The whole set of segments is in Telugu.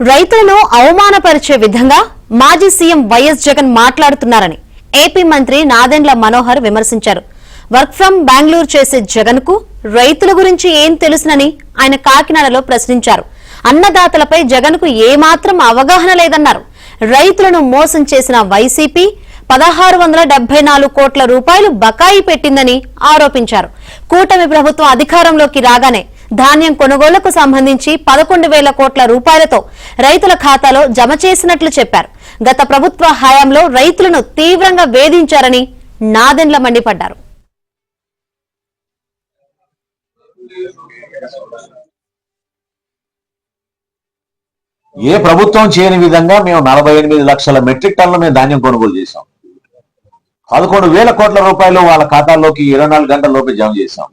రైతులను అవమానపరిచే విధంగా మాజీ సీఎం వైఎస్ జగన్ మాట్లాడుతున్నారని ఏపీ మంత్రి నాదెండ్ల మనోహర్ విమర్శించారు. వర్క్ ఫ్రం బెంగళూరు చేసే జగన్ కు రైతుల గురించి ఏం తెలుసునని ఆయన కాకినాడలో ప్రశ్నించారు. అన్నదాతలపై జగన్ కు ఏమాత్రం అవగాహన లేదన్నారు. రైతులను మోసం చేసిన వైసీపీ 1674 కోట్ల రూపాయలు బకాయి పెట్టిందని ఆరోపించారు. కూటమి ప్రభుత్వం అధికారంలోకి రాగానే ధాన్యం కొనుగోళ్లకు సంబంధించి 11,000 కోట్ల రూపాయలతో రైతుల ఖాతాలో జమ చేసినట్లు చెప్పారు. గత ప్రభుత్వ హయాంలో రైతులను తీవ్రంగా వేధించారని నాదెండ్ల మండిపడ్డారు. ఏ ప్రభుత్వం చేయని విధంగా మేము 48 లక్షల మెట్రిక్ టన్నులు మేము ధాన్యం కొనుగోలు చేశాం. 11,000 కోట్ల రూపాయలు వాళ్ళ ఖాతాల్లోకి 24 గంటల లోపే జమ చేశాం.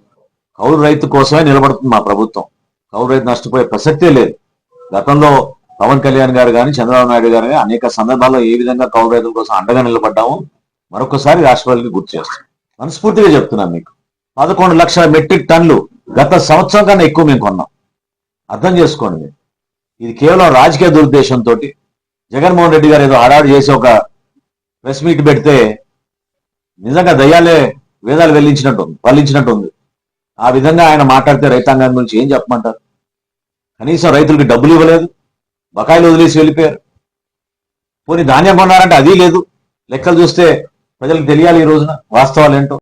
కౌలు రైతు కోసమే నిలబడుతుంది మా ప్రభుత్వం. కౌలు రైతు నష్టపోయే ప్రసక్తే లేదు. గతంలో పవన్ కళ్యాణ్ గారు కానీ చంద్రబాబు నాయుడు గారు కానీ అనేక సందర్భాల్లో ఏ విధంగా కౌలు రైతుల కోసం అండగా నిలబడ్డాము మరొకసారి రాష్ట్రపతికి గుర్తు చేస్తాం. మనస్ఫూర్తిగా చెప్తున్నాం మీకు 11 లక్షల మెట్రిక్ టన్నులు గత సంవత్సరం కన్నా ఎక్కువ మేము కొన్నాం. అర్థం చేసుకోండి. ఇది కేవలం రాజకీయ దురుద్దేశంతో జగన్మోహన్ రెడ్డి గారు ఏదో హడావుడి చేసి ఒక ప్రెస్ మీట్ పెడితే నిజంగా దయ్యాలే వేదాలు వల్లించినట్టు ఉంది. ఆ విధంగా ఆయన మాట్లాడితే రైతాంగం గురించి ఏం చెప్పమంటారు? కనీసం రైతులకి డబ్బులు ఇవ్వలేదు, బకాయిలు వదిలేసి వెళ్ళిపోయారు. పోనీ ధాన్యం కొన్నారంటే అది లేదు. లెక్కలు చూస్తే ప్రజలకు తెలియాలి ఈ రోజున వాస్తవాలు ఏంటో.